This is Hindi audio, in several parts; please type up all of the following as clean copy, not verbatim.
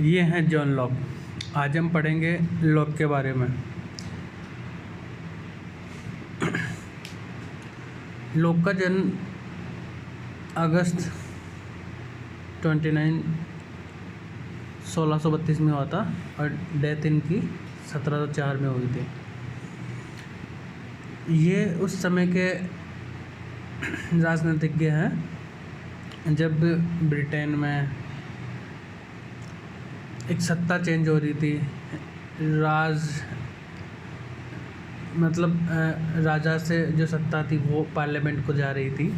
ये हैं जॉन लॉक। आज हम पढ़ेंगे लॉक के बारे में। लॉक का जन्म अगस्त 29 1632 में हुआ था और डेथ इनकी 1704 में हुई थी। ये उस समय के राजनीतिज्ञ हैं जब ब्रिटेन में एक सत्ता चेंज हो रही थी। राजा से जो सत्ता थी वो पार्लियामेंट को जा रही थी।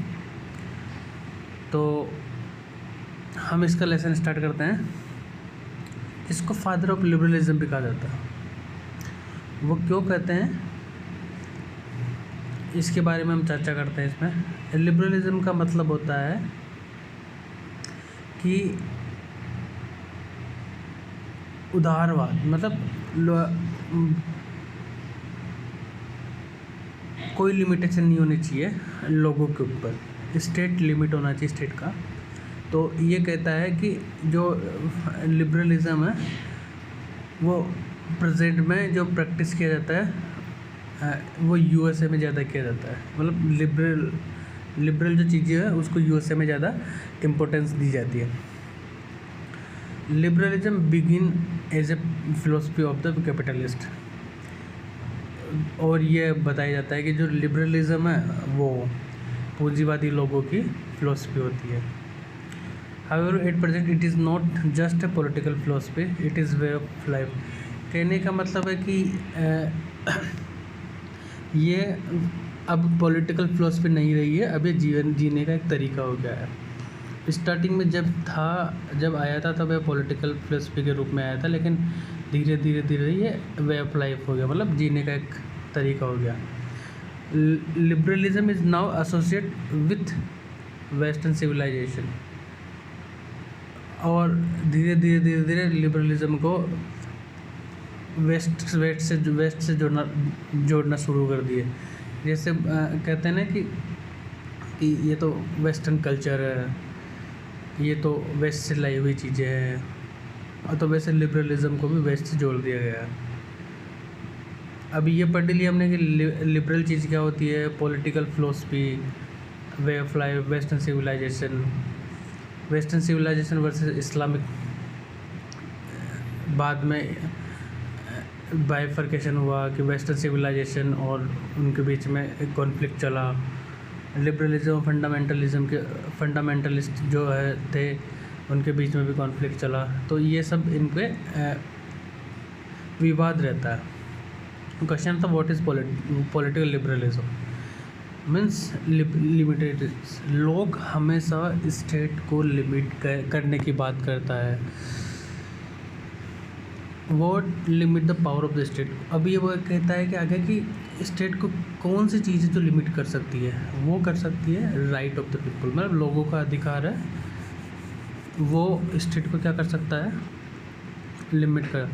तो हम इसका लेसन स्टार्ट करते हैं। इसको फादर ऑफ लिबरलिज्म भी कहा जाता है। वो क्यों कहते हैं, इसके बारे में हम चर्चा करते हैं। इसमें लिबरलिज्म का मतलब होता है कि उदारवाद, मतलब कोई लिमिटेशन नहीं होनी चाहिए लोगों के ऊपर। स्टेट लिमिट होना चाहिए स्टेट का। तो ये कहता है कि जो लिबरलिज्म है वो प्रेजेंट में जो प्रैक्टिस किया जाता है वो यूएसए में ज़्यादा किया जाता है। मतलब लिबरल जो चीज़ें हैं उसको यूएसए में ज़्यादा इम्पोर्टेंस दी जाती है। Liberalism begin as a philosophy of the capitalist. और ये बताया जाता है कि जो लिबरलिज्म है वो पूंजीवादी लोगों की फिलोसफी होती है। However, at present it is not just a political philosophy, it is way of life। कहने का मतलब है कि ये अब पॉलिटिकल फिलोसफी नहीं रही है, अब ये जीवन जीने का एक तरीका हो गया है। स्टार्टिंग में जब आया था तब ये पॉलिटिकल फिलोसफी के रूप में आया था, लेकिन धीरे धीरे ये वे ऑफ लाइफ हो गया, मतलब जीने का एक तरीका हो गया। Liberalism is now associate with western civilization. और धीरे धीरे लिबरलिज्म को वेस्ट से जोड़ना शुरू कर दिए। जैसे कहते हैं ना कि ये तो वेस्टर्न कल्चर है, ये तो वेस्ट से लाई हुई चीज़ें हैं, और तो वैसे लिबरलिज्म को भी वेस्ट से जोड़ दिया गया है। अभी ये पढ़ लिया हमने कि लिबरल चीज़ क्या होती है, political philosophy, way of life, western civilization versus Islamic. बाद में बाइफर्केशन हुआ कि वेस्टर्न सिविलाइजेशन और उनके बीच में एक कॉन्फ्लिक्ट चला। लिबरलिज्म फंडामेंटलिस्ट जो थे उनके बीच में भी कॉन्फ्लिक्ट चला। तो ये सब इनके विवाद रहता है। क्वेश्चन था what is political liberalism means limited. लोग हमेशा स्टेट को लिमिट करने की बात करता है। वो limit the power of the state. अब ये वो कहता है कि आगे कि स्टेट को कौन सी चीज़ें जो लिमिट कर सकती है, वो कर सकती है राइट ऑफ द पीपल, मतलब लोगों का अधिकार है, वो स्टेट को क्या कर सकता है, लिमिट कर।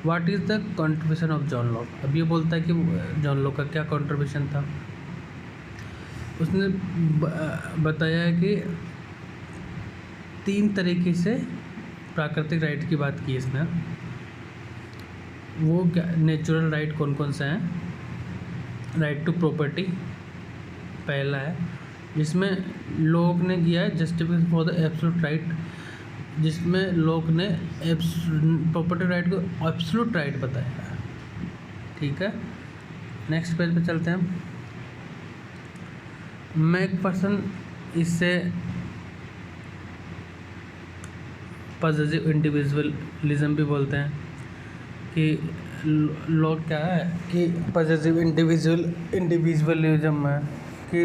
What is the contribution of John Locke. अब ये बोलता है कि जॉन लॉक का क्या कंट्रीब्यूशन था। उसने बताया है कि 3 तरीके से प्राकृतिक राइट की बात की इसने। वो क्या नेचुरल राइट कौन कौन से हैं। राइट टू प्रॉपर्टी पहला है, जिसमें लोग ने किया है justification for the absolute right, जिसमें लोग ने प्रॉपर्टी राइट को एब्सोल्यूट राइट बताया है। ठीक है, नेक्स्ट पेज पे चलते हैं। मैक पर्सन इससे पॉजिटिव इंडिविजुअलिज्म भी बोलते हैं कि लोग क्या है कि पॉजिटिव इंडिविजुअलिज्म है कि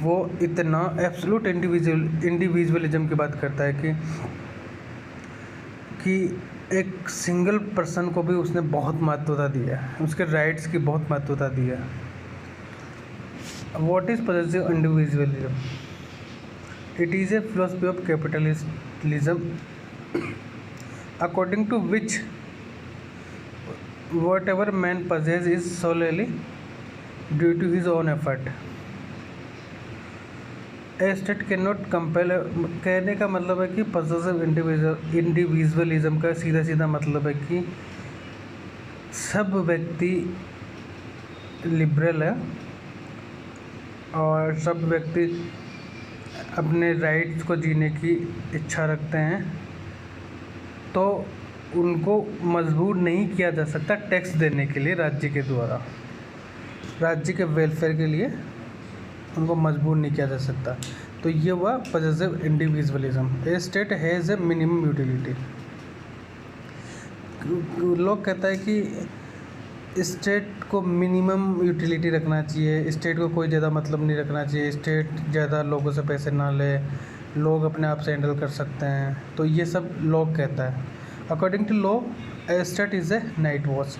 वो इतना एब्सोल्यूट इंडिविजुअलिज्म की बात करता है कि एक सिंगल पर्सन को भी उसने बहुत महत्वता दिया है, उसके राइट्स की बहुत महत्वता दी है। What is possessive individualism? It is a philosophy of capitalism according to which whatever man possesses is solely due to his own effort A state can not compel, कहने का मतलब है कि पॉसेसिव इंडिविजुअलिज्म का सीधा सीधा मतलब है कि सब व्यक्ति लिबरल है और सब व्यक्ति अपने राइट्स को जीने की इच्छा रखते हैं, तो उनको मजबूर नहीं किया जा सकता टैक्स देने के लिए राज्य के द्वारा, राज्य के वेलफेयर के लिए उनको मजबूर नहीं किया जा सकता। तो ये हुआ possessive individualism. A state has a minimum utility. लोग कहता है कि स्टेट को मिनिमम यूटिलिटी रखना चाहिए, स्टेट को कोई ज़्यादा मतलब नहीं रखना चाहिए, स्टेट ज़्यादा लोगों से पैसे ना ले, लोग अपने आप से हैंडल कर सकते हैं। तो ये सब लोग कहता है। According to Locke a state is a night watch.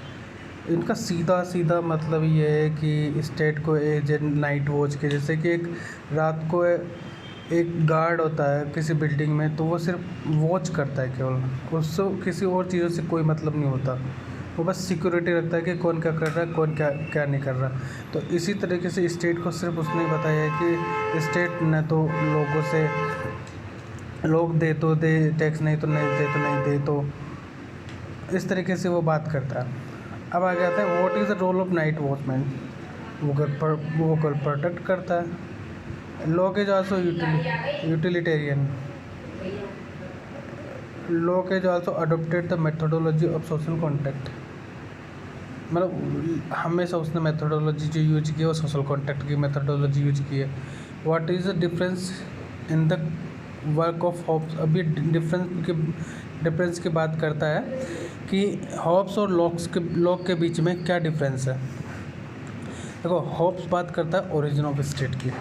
इनका सीधा सीधा मतलब ये है कि स्टेट को एज ए नाइट वॉच के, जैसे कि एक रात को एक गार्ड होता है किसी बिल्डिंग में, तो वो सिर्फ वॉच करता है केवल, उससे किसी और चीज़ों से कोई मतलब नहीं होता, वो बस सिक्योरिटी रखता है कि कौन क्या कर रहा है, कौन क्या क्या नहीं कर रहा। तो इसी तरीके से स्टेट को सिर्फ उसने बताया है कि स्टेट न तो लोगों से, लोग दे तो दे टैक्स, नहीं तो नहीं दे तो नहीं दे, तो इस तरीके से वो बात करता है। अब आ जाता है what is the role of night watchman. वो घर प्रोटेक्ट करता है। Locke is also utilitarian. Locke is also adopted the methodology of social contract. मतलब हमेशा उसने मेथोडोलॉजी जो यूज की है वो सोशल कॉन्टैक्ट की मेथोडोलॉजी यूज की है। What is the difference in the work of Hobbes. अभी डिफरेंस की बात करता है कि हॉब्स और लॉक के बीच में क्या डिफरेंस है। देखो, हॉब्स बात करता है ओरिजिन ऑफ स्टेट की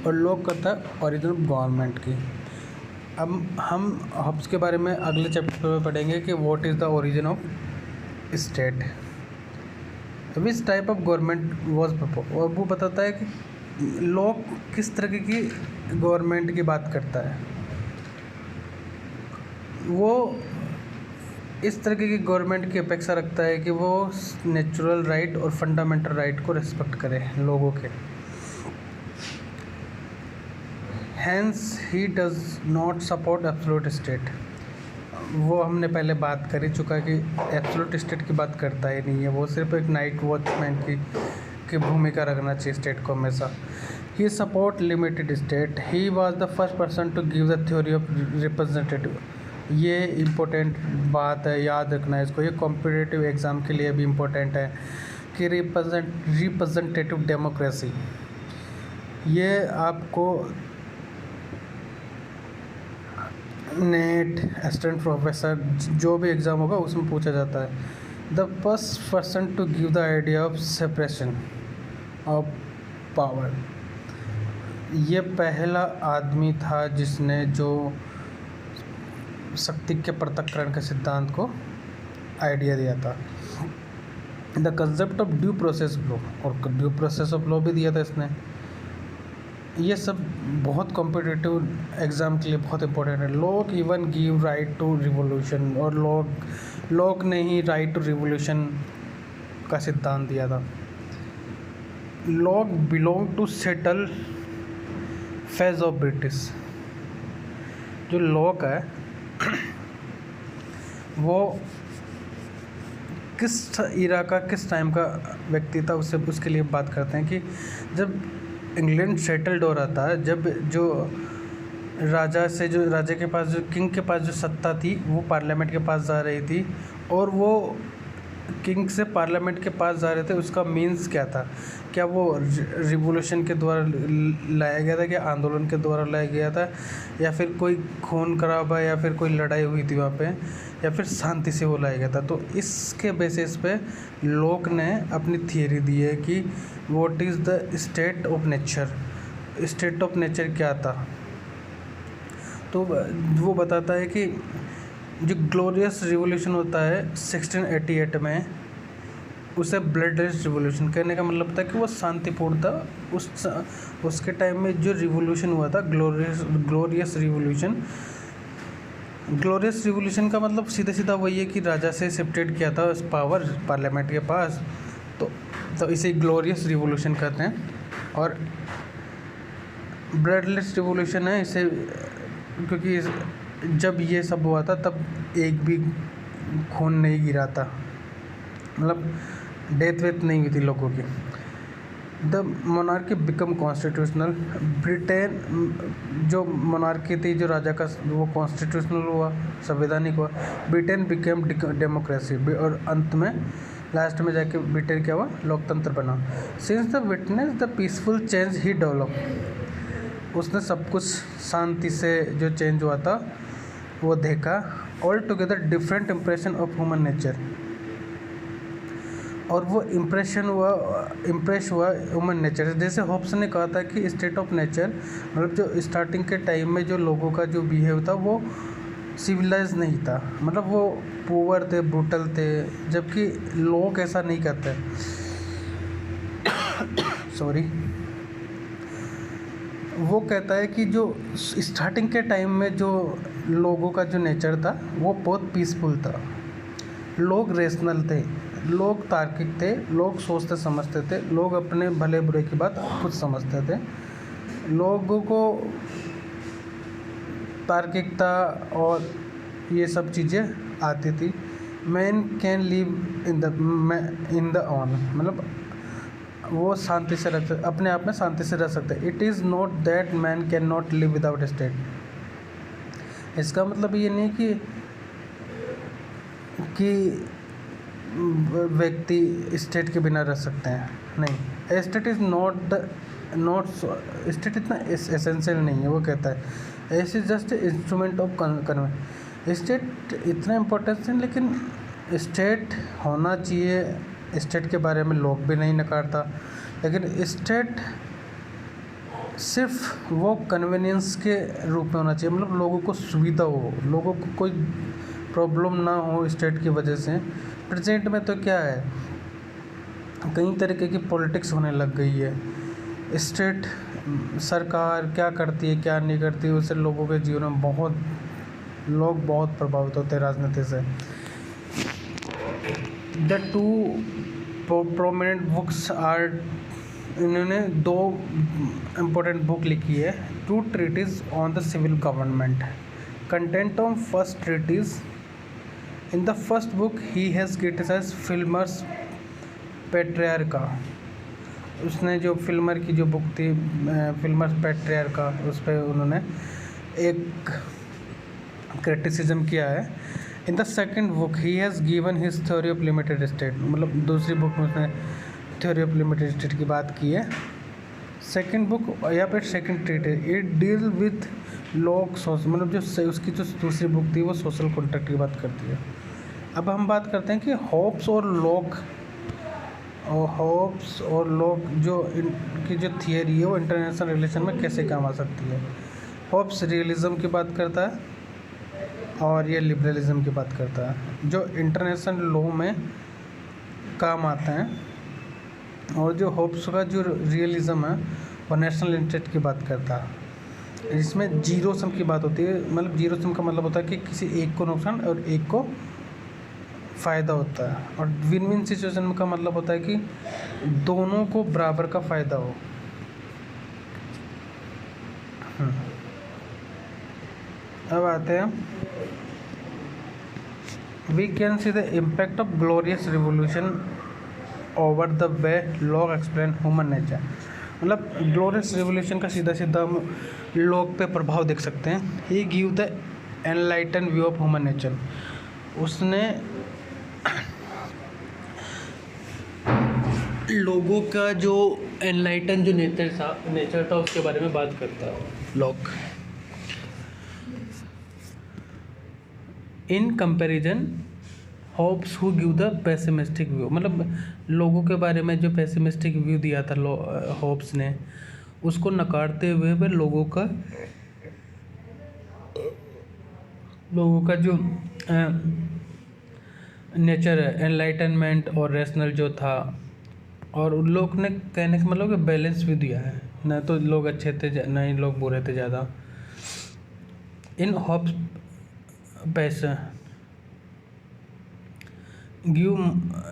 और लॉक करता है ओरिजिन ऑफ गवर्नमेंट की। अब हम हॉब्स के बारे में अगले चैप्टर में पढ़ेंगे कि what is the origin of state, which type of government was propose. और वो बताता है कि लॉक किस तरह की गवर्नमेंट की बात करता है। वो इस तरह की गवर्नमेंट की अपेक्षा रखता है कि वो नेचुरल राइट और फंडामेंटल राइट को रिस्पेक्ट करे लोगों के। Hence he does not support absolute state. वो हमने पहले बात कर ही चुका है कि एब्सोल्यूट स्टेट की बात करता ही नहीं है, वो सिर्फ एक नाइट वॉचमैन की भूमिका रखना चाहिए स्टेट को हमेशा। He support limited state. He was the first person to give the theory of representative. ये इम्पोर्टेंट बात है, याद रखना है इसको। ये कॉम्पिटिटिव एग्ज़ाम के लिए भी इम्पोर्टेंट है कि रिप्रेजेंटेटिव डेमोक्रेसी, ये आपको नेट, असिस्टेंट प्रोफेसर, जो भी एग्ज़ाम होगा उसमें पूछा जाता है। The first person to give the idea of separation of power. ये पहला आदमी था जिसने जो शक्ति के पृथक्करण के सिद्धांत को आइडिया दिया था। The concept of due process law, और ड्यू प्रोसेस ऑफ लॉ भी दिया था इसने। ये सब बहुत कॉम्पिटिटिव एग्ज़ाम के लिए बहुत इंपॉर्टेंट है। Locke even give right to revolution, और लॉक ने ही राइट टू रिवोल्यूशन का सिद्धांत दिया था। Locke belong to settle phase of British. जो लॉक है वो किस इरा का, किस टाइम का व्यक्ति था, उससे उसके लिए बात करते हैं कि जब इंग्लैंड सेटल्ड हो रहा था, जब जो राजा के पास, जो किंग के पास जो सत्ता थी वो पार्लियामेंट के पास जा रही थी, और वो किंग से पार्लियामेंट के पास जा रहे थे। उसका मीन्स क्या था? क्या वो रिवोल्यूशन के द्वारा लाया गया था, क्या आंदोलन के द्वारा लाया गया था, या फिर कोई खून खराबा, या फिर कोई लड़ाई हुई थी वहाँ पे, या फिर शांति से वो लाया गया था? तो इसके बेसिस पे लॉक ने अपनी थियरी दी है कि what is the state of nature. State of nature क्या था? तो वो बताता है कि जो ग्लोरियस रिवोल्यूशन होता है 1688 में, उसे ब्लड रेस रिवोल्यूशन, कहने का मतलब था कि वो शांतिपूर्ण था। उसके टाइम में जो रिवोल्यूशन हुआ था ग्लोरियस रिवोल्यूशन। ग्लोरियस रिवोल्यूशन का मतलब सीधा सीधा वही है कि राजा से शिफ्टेड किया था पावर पार्लियामेंट के पास, तो इसे ग्लोरियस रिवोल्यूशन कहते हैं। और ब्लडलेस रिवॉल्यूशन है इसे, क्योंकि जब ये सब हुआ था तब एक भी खून नहीं गिरा था, मतलब डेथ वेथ नहीं हुई थी लोगों की। The monarchy become constitutional, Britain जो मोनार्की थी, जो राजा का, वो कॉन्स्टिट्यूशनल हुआ, संवैधानिक हुआ। ब्रिटेन बिकेम डेमोक्रेसी, और अंत में लास्ट में जाके ब्रिटेन क्या हुआ, लोकतंत्र बना। Since the witness the peaceful change he develop, उसने सब कुछ शांति से जो चेंज हुआ था वो देखा। All together different impression of human nature, और वो इम्प्रेस हुआ ह्यूमन नेचर से। जैसे होब्स ने कहा था कि स्टेट ऑफ नेचर, मतलब जो स्टार्टिंग के टाइम में जो लोगों का जो बिहेव था वो सिविलाइज नहीं था, मतलब वो पुअर थे, ब्रूटल थे, जबकि लोग ऐसा नहीं करते। सॉरी। वो कहता है कि जो स्टार्टिंग के टाइम में जो लोगों का जो नेचर था वो बहुत पीसफुल था। लोग रेशनल थे, लोग तार्किक थे, लोग सोचते समझते थे, लोग अपने भले बुरे की बात खुद समझते थे। लोगों को तार्किकता और ये सब चीज़ें आती थी। Man can live in the on, मतलब वो शांति से रह अपने आप में शांति से रह सकते। It is not that man can not live without state. इसका मतलब ये नहीं कि व्यक्ति स्टेट के बिना रह सकते हैं, नहीं। स्टेट इज़ नॉट स्टेट इतना एसेंशियल नहीं है। वो कहता है it is just instrument of convey. State इतना इम्पोर्टेंस है, लेकिन स्टेट होना चाहिए। स्टेट के बारे में लोग भी नहीं नकारता, लेकिन स्टेट सिर्फ वो कन्वीनियंस के रूप में होना चाहिए, मतलब लोगों को सुविधा हो, लोगों को कोई प्रॉब्लम ना हो स्टेट की वजह से। प्रेजेंट में तो क्या है, कई तरीके की पॉलिटिक्स होने लग गई है। स्टेट सरकार क्या करती है क्या नहीं करती है, उससे लोगों के जीवन में लोग बहुत प्रभावित होते हैं राजनीति से। The two prominent books are, इन्होंने 2 इम्पोर्टेंट बुक लिखी है। 2 treatise on the civil government, content of first treatise. In the first book he has criticised Filmer's Patriarcha. उसने जो फिल्मर की जो बुक थी फिल्मर्स पैट्रियार्का, उस पर उन्होंने एक क्रिटिसिज्म किया है। In the second book he has given his theory of limited state, मतलब दूसरी बुक में उसने थ्योरी ऑफ लिमिटेड स्टेट की बात की है। सेकेंड बुक या फिर second treatise, it deal with लोग सोच, मतलब जो उसकी जो दूसरी बुक थी वो सोशल कॉन्ट्रैक्ट की बात करती है। अब हम बात करते हैं कि होब्स और लॉक जो इनकी जो थियरी है वो इंटरनेशनल रिलेशन में कैसे काम आ सकती है। होब्स रियलिज्म की बात करता है और ये लिबरलिज्म की बात करता है, जो इंटरनेशनल लॉ में काम आते हैं। और जो होब्स का जो रियलिज्म है वो नेशनल इंटरेस्ट की बात करता है, इसमें जीरो सम की बात होती है। मतलब जीरो सम का मतलब होता है कि किसी एक को नुकसान और एक को फ़ायदा होता है। और विन विन सिचुएशन का मतलब होता है कि दोनों को बराबर का फ़ायदा हो। अब आते हैं, we can see the impact of glorious revolution over the way Locke explain human nature. मतलब ग्लोरियस रिवोल्यूशन का सीधा सीधा हम लोग पे प्रभाव देख सकते हैं। He give the enlighten view of human nature, उसने लोगों का जो एनलाइटन जो नेचर था उसके बारे में बात करता है lock. In comparison Hobbes who give the pessimistic view, मतलब लोगों के बारे में जो पेसिमिस्टिक व्यू दिया था होब्स ने, उसको नकारते हुए वह लोगों का जो नेचर है, एनलाइटनमेंट और रैशनल जो था, और उन लोग ने कहने का मतलब कि बैलेंस भी दिया है, न तो लोग अच्छे थे न ही लोग बुरे थे ज़्यादा। In Hobbes passion give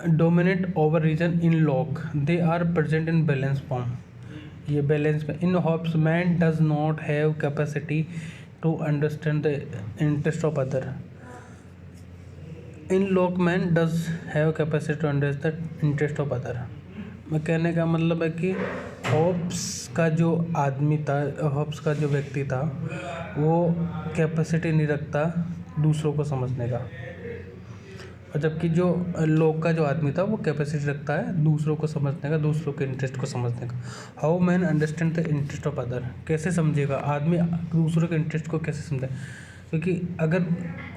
dominate over reason in Locke, they are present in balance form. ये बैलेंस में in Hobbes man does not have capacity to understand the interest of other. In Locke man does have capacity to understand interest of other. मैं कहने का मतलब है कि हॉब्स का जो आदमी था, हॉब्स का जो व्यक्ति था, वो कैपेसिटी नहीं रखता दूसरों को समझने का, और जबकि जो लोग का जो आदमी था वो कैपेसिटी रखता है दूसरों को समझने का, दूसरों के इंटरेस्ट को समझने का। How man understand the interest of other, कैसे समझेगा आदमी दूसरों के इंटरेस्ट को, कैसे समझे? क्योंकि अगर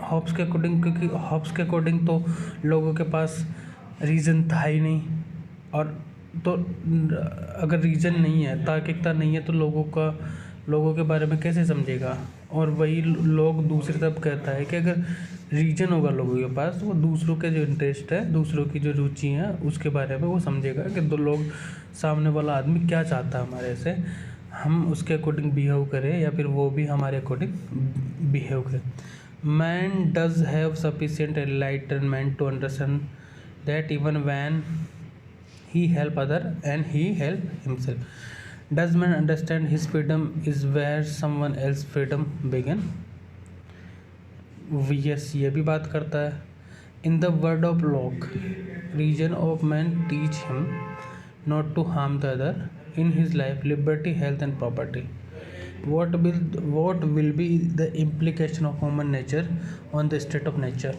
हॉब्स के अकॉर्डिंग, क्योंकि हॉब्स के अकॉर्डिंग तो लोगों के पास रीज़न था ही नहीं, और तो अगर रीज़न नहीं है, तार्किकता नहीं है, तो लोगों के बारे में कैसे समझेगा? और वही लोग दूसरी तरफ कहता है कि अगर रीजन होगा लोगों के पास, तो वो दूसरों के जो इंटरेस्ट है, दूसरों की जो रुचि है, उसके बारे में वो समझेगा कि दो लोग, सामने वाला आदमी क्या चाहता है हमारे से, हम उसके अकॉर्डिंग बिहेव करें या फिर वो भी हमारे अकॉर्डिंग बिहेव करे। Man does have sufficient enlightenment to understand that even when he help other and he help himself. Does man understand his freedom is where someone else freedom begin? yes, ये भी बात करता है। in the word of Locke, reason of man teach him not to harm the other in his life, liberty, health and property. What will be the implication of human nature on the state of nature?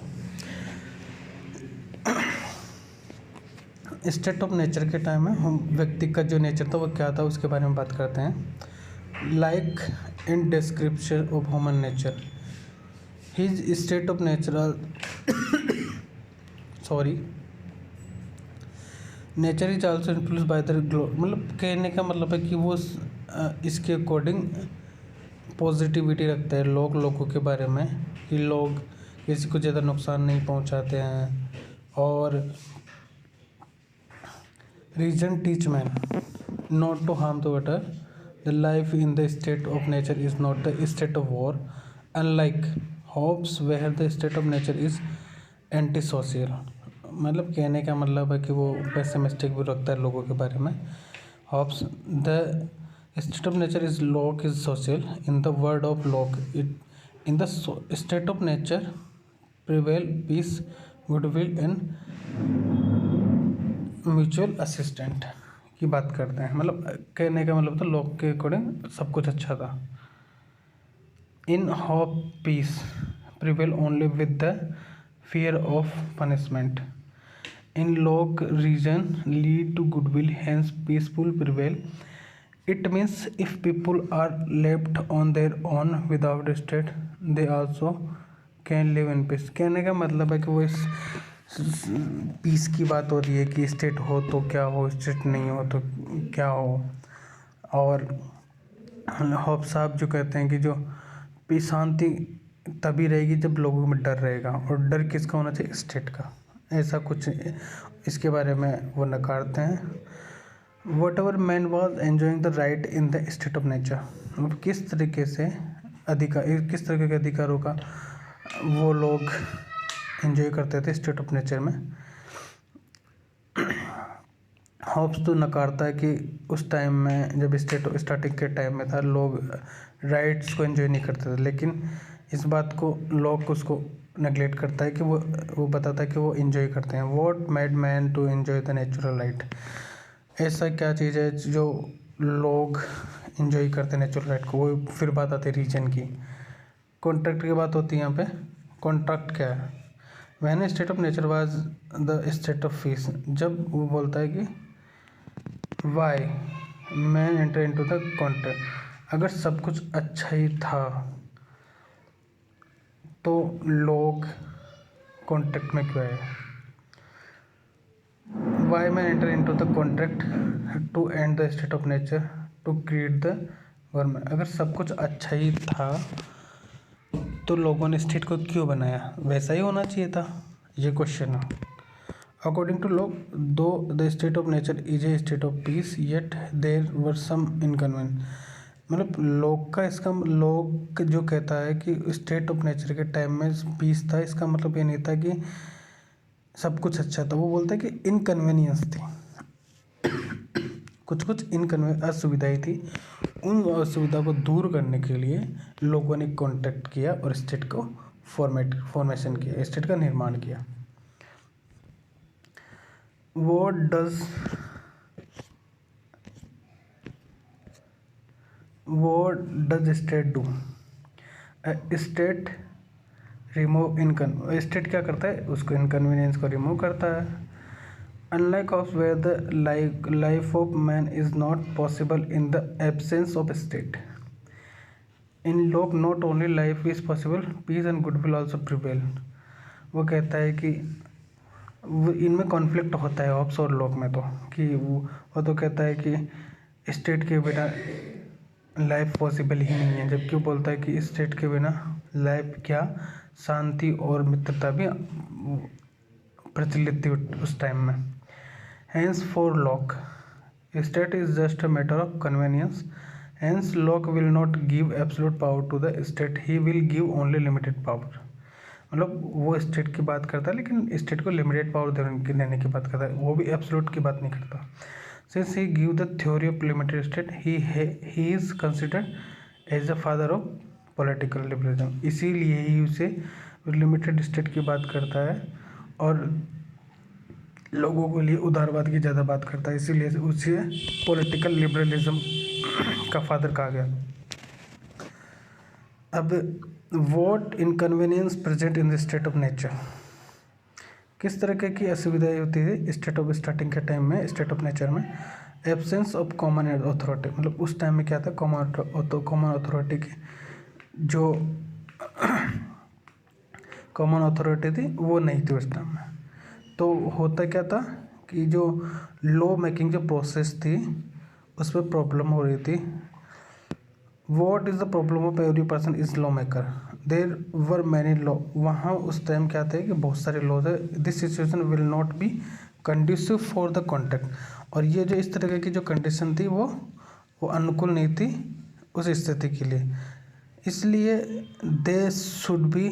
State of nature के टाइम में हम व्यक्ति का जो नेचर था वो क्या था, उसके बारे में बात करते हैं। Like in description of human nature, his state of natural nature is also influenced by the globe. मतलब कहने का मतलब है कि वो इसके अकॉर्डिंग पॉजिटिविटी रखते हैं लोगों के बारे में, कि लोग किसी को ज़्यादा नुकसान नहीं पहुंचाते हैं। और reason teach man not to harm the other, the life in the state of nature is not the state of war, unlike Hobbes where the state of nature is anti social. मतलब कहने का मतलब है कि वो पेसिमिस्टिक भी रखता है लोगों के बारे में। Hobbes the state of nature is Locke is social, in the word of Locke it in the state of nature prevail peace, goodwill and mutual assistant की बात करते हैं। मतलब कहने का मतलब तो लोग के अकॉर्डिंग सब कुछ अच्छा था। In Hobbes peace prevail only with the fear of punishment, in Locke reason lead to goodwill, hence peaceful prevail. It means if people are left on their own without state, they also can live in peace. कहने का मतलब है कि वो इस पीस की बात हो रही है कि स्टेट हो तो क्या हो, स्टेट नहीं हो तो क्या हो। और हॉब साहब जो कहते हैं कि जो पीस, शांति तभी रहेगी जब लोगों में डर रहेगा, और डर किसका होना चाहिए? स्टेट का। ऐसा कुछ इसके बारे में वो नकारते हैं। What ever man was enjoying the right in the state of nature, मतलब किस तरीके से किस तरह के अधिकारों का वो लोग एंजॉय करते थे स्टेट ऑफ नेचर में। हॉब्स तो नकारता है कि उस टाइम में जब स्टार्टिंग के टाइम में था, लोग राइट्स को एंजॉय नहीं करते थे, लेकिन इस बात को लॉक उसको नेगलेक्ट करता है कि वो बताता है कि वो एंजॉय करते हैं। What made man to enjoy the natural light, ऐसा क्या चीज़ है जो लोग एंजॉय करते हैं नेचुरल लाइट को। वो फिर बात आती है रीजन की। कॉन्ट्रैक्ट की बात होती है यहाँ पे। कॉन्ट्रैक्ट क्या है? When state of nature was the state of peace, जब वो बोलता है कि why man enter into the contract, अगर सब कुछ अच्छा ही था तो लोग कॉन्ट्रैक्ट में क्यों आए? Why man enter into the contract to end the state of nature to create the government, अगर सब कुछ अच्छा ही था तो लोगों ने स्टेट को क्यों बनाया? वैसा ही होना चाहिए था, ये क्वेश्चन है। According to Locke, though the state of nature is a state of peace, yet there were some inconvenience. मतलब लोग जो कहता है कि स्टेट ऑफ नेचर के टाइम में पीस था, इसका मतलब ये नहीं था कि सब कुछ अच्छा था। वो बोलता है कि इनकन्वीनियंस थी। कुछ कुछ असुविधाएं थी। उन असुविधा को दूर करने के लिए लोगों ने कॉन्टैक्ट किया और स्टेट को फॉर्मेशन किया, स्टेट का निर्माण किया। What does state do? State remove state क्या करता है, उसको इनकन्वीनियंस को रिमूव करता है। Unlike of where the life of man is not possible in the absence of state, in Locke not only life is possible, peace and goodwill also prevail. वो कहता है कि इनमें कॉन्फ्लिक्ट होता है ऑप्स और लोक में, तो कि वो तो कहता है कि स्टेट के बिना लाइफ पॉसिबल ही नहीं है, जबकि वो बोलता है कि स्टेट के बिना लाइफ क्या, शांति और मित्रता भी प्रचलित थी उस टाइम में। Hence for Locke state is just a matter of convenience, hence Locke will not give absolute power to the state, he will give only limited power. मतलब वो स्टेट की बात करता है लेकिन स्टेट को लिमिटेड पावर देने की बात करता है, वो भी एब्सोल्यूट की बात नहीं करता। Since he give the theory of limited state, he is considered as the father of political liberalism, इसीलिए ही उसे लिमिटेड स्टेट की बात करता है और लोगों के लिए उदारवाद की ज़्यादा बात करता है, इसीलिए उसे पॉलिटिकल लिबरलिज्म का फादर कहा गया। अब what inconvenience present in the state of nature, किस तरह की असुविधाएं होती थी स्टेट ऑफ स्टार्टिंग के टाइम में, स्टेट ऑफ नेचर में। एब्सेंस ऑफ कॉमन अथॉरिटी, मतलब उस टाइम में क्या था, कॉमन अथॉरिटी की जो कॉमन अथॉरिटी थी वो नहीं थी उस टाइम में। तो होता क्या था कि जो लॉ मेकिंग जो प्रोसेस थी उस पर प्रॉब्लम हो रही थी। What is the problem of every person is lawmaker? There were many law. वहाँ उस टाइम क्या था कि बहुत सारे लॉज है। This situation will not be conducive for the contract, और ये जो इस तरह की जो कंडीशन थी वो अनुकूल नहीं थी उस स्थिति के लिए, इसलिए they should be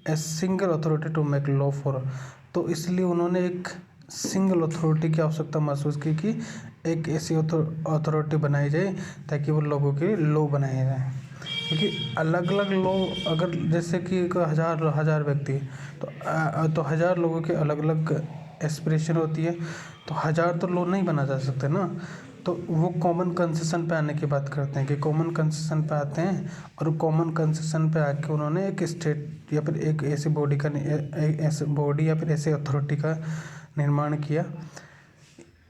a single authority to make law for. तो इसलिए उन्होंने एक सिंगल अथॉरिटी की आवश्यकता महसूस की कि एक ऐसी अथॉरिटी बनाई जाए ताकि वो लोगों के लॉ बनाए जाए, क्योंकि अलग अलग लॉ अगर जैसे कि हज़ार व्यक्ति तो 1000 लोगों के अलग अलग एस्पिरेशन होती है, तो 1000 तो लॉ नहीं बना जा सकते ना। तो वो कॉमन कंसेशन पे आने की बात करते हैं कि कॉमन कंसेशन पे आते हैं, और कॉमन कंसेशन पे आके उन्होंने एक स्टेट या फिर एक ऐसी बॉडी का ऐसे बॉडी या फिर ऐसे अथॉरिटी का निर्माण किया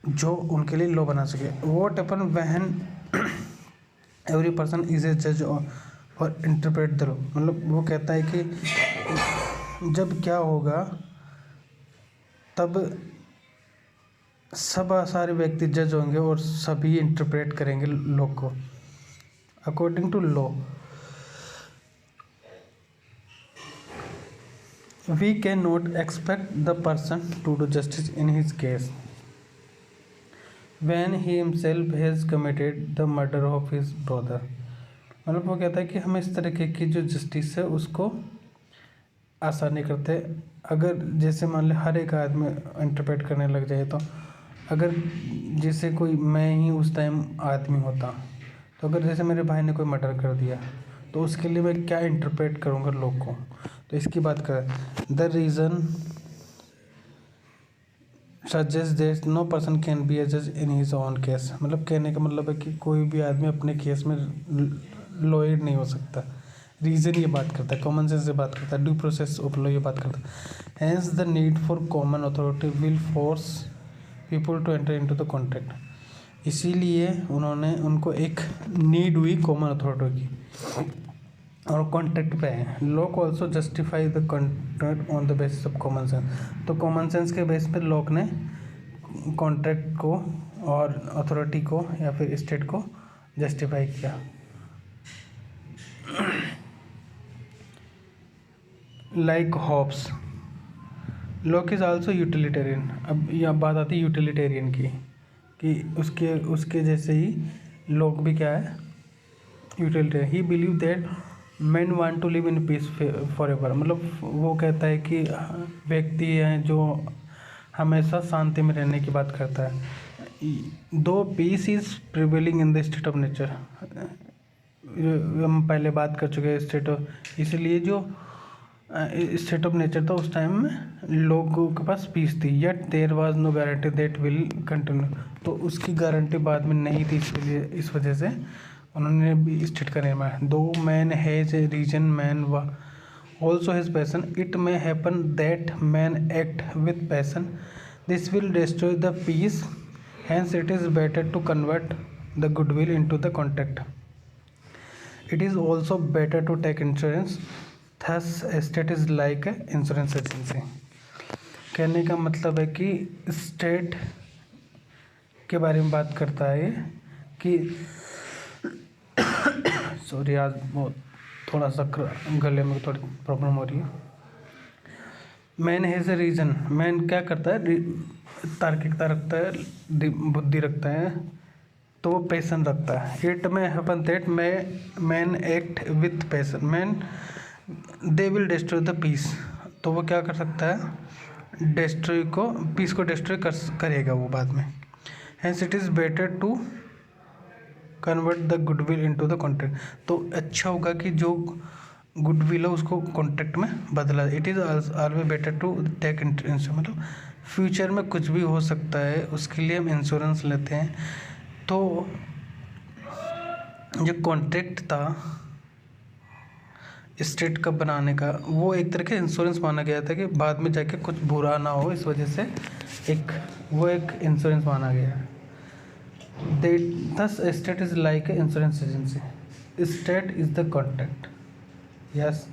जो उनके लिए लॉ बना सके। What happen when every person is a जज और इंटरप्रेट द लॉ, मतलब वो कहता है कि जब क्या होगा तब सारे व्यक्ति जज होंगे और सभी इंटरप्रेट करेंगे लॉ को according to law. We can not expect the person to do justice in his case when he himself has committed the murder of his brother। मतलब वो कहता है कि हम इस तरीके की जो जस्टिस है उसको आसान नहीं करते। अगर जैसे मान लो हर एक आदमी इंटरप्रेट करने लग जाए, तो अगर जैसे कोई मैं ही उस टाइम आदमी होता, तो अगर जैसे मेरे भाई ने कोई मर्डर कर दिया तो उसके लिए मैं क्या इंटरप्रेट करूँगा लोग को। तो इसकी बात करें, the reason suggest that no person can be a जज इन हिज ओन केस, मतलब कहने का मतलब है कि कोई भी आदमी अपने केस में लॉयर नहीं हो सकता। रीज़न ये बात करता है, कॉमन सेंस से बात करता है, ड्यू प्रोसेस ऑफ लॉ ये बात करता है। Hence the need for common authority will force people to enter into the contract, इसीलिए उन्होंने उनको एक नीड हुई कॉमन अथॉरिटी की और कॉन्ट्रैक्ट पे है। Lock also justify the contract on the basis of common sense, तो कॉमन सेंस के बेस पे लॉक ने कॉन्ट्रैक्ट को और अथॉरिटी को या फिर स्टेट को जस्टिफाई किया। Like Hobbes, Locke is also utilitarian. अब यह बात आती है यूटिलिटेरियन की कि उसके जैसे ही लॉक भी क्या है, utilitarian. He believe that man want to live in peace for ever, मतलब वो कहता है कि व्यक्ति हैं जो हमेशा शांति में रहने की बात करता है। Though peace is prevailing in the state of nature, हम पहले बात कर चुके हैं स्टेट ऑफ, इसलिए जो स्टेट ऑफ नेचर था उस टाइम में लोगों के पास पीस थी, yet there was no guarantee that will continue, तो उसकी गारंटी बाद में नहीं थी, इसलिए इस वजह से उन्होंने भी स्टेट का निर्माण। Though man has a reason man व also has passion, it may happen that man act with passion, this will destroy the peace, hence it is better to convert the goodwill into the contract. It is also better to take insurance, thus estate is like a insurance agency. कहने का मतलब है कि स्टेट के बारे में बात करता है कि सॉरी आज बहुत थोड़ा सा गले में थोड़ी प्रॉब्लम हो रही है। Man has a reason, man क्या करता है, तार्किकता रखता है, बुद्धि रखता है, तो वो पैसन रखता है। It may happen that man act with passion, man they will destroy the peace, तो वो क्या कर सकता है, डिस्ट्रॉय को, पीस को डिस्ट्रॉय करेगा वो बाद में। Hence it is better to convert the goodwill into the contract, तो अच्छा होगा कि जो गुडविल है उसको कॉन्ट्रैक्ट में बदला। It is always better to take insurance, मतलब फ्यूचर में कुछ भी हो सकता है, उसके लिए हम इंश्योरेंस लेते हैं। तो जो कॉन्ट्रैक्ट था स्टेट का बनाने का, वो एक तरह का इंश्योरेंस माना गया था कि बाद में जाके कुछ बुरा ना हो, इस वजह से एक इंश्योरेंस माना गया। Thus state is like an insurance agency. State is the contract. Yes.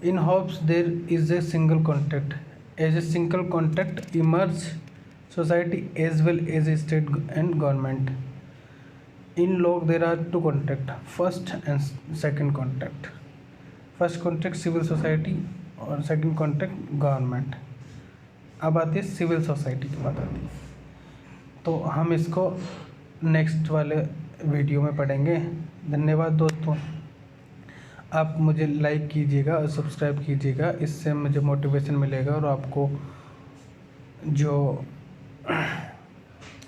In Hobbes there is a single contract. As a single contract emerge society as well as a state and government. In law there are two contract. First and second contract. First contract civil society और second contract government. अब आती है सिविल सोसाइटी की बात आती है, तो हम इसको नेक्स्ट वाले वीडियो में पढ़ेंगे। धन्यवाद दोस्तों, आप मुझे लाइक कीजिएगा और सब्सक्राइब कीजिएगा, इससे मुझे मोटिवेशन मिलेगा और आपको जो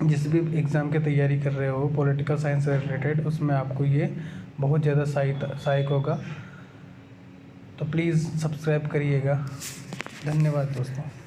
जिस भी एग्ज़ाम की तैयारी कर रहे हो पॉलिटिकल साइंस से रिलेटेड, उसमें आपको ये बहुत ज़्यादा सहायक होगा। तो प्लीज़ सब्सक्राइब करिएगा। धन्यवाद दोस्तों।